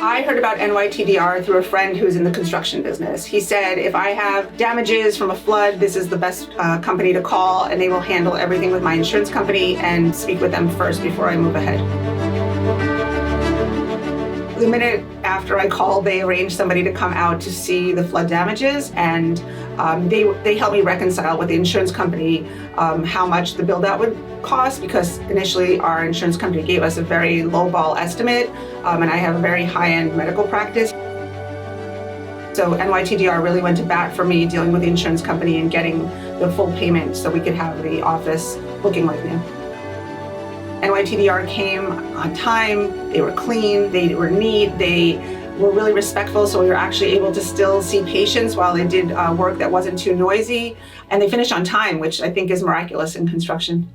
I heard about NYTDR through a friend who's in the construction business. He said, if I have damages from a flood, this is the best company to call, and they will handle everything with my insurance company, and speak with them first before I move ahead. The minute after I called, they arranged somebody to come out to see the flood damages, and they helped me reconcile with the insurance company how much the build out would cost, because initially our insurance company gave us a very low-ball estimate, and I have a very high-end medical practice. So NYTDR really went to bat for me dealing with the insurance company and getting the full payment so we could have the office looking like new. NYTDR came on time, they were clean, they were neat, they were really respectful, so we were actually able to still see patients while they did work that wasn't too noisy, and they finished on time, which I think is miraculous in construction.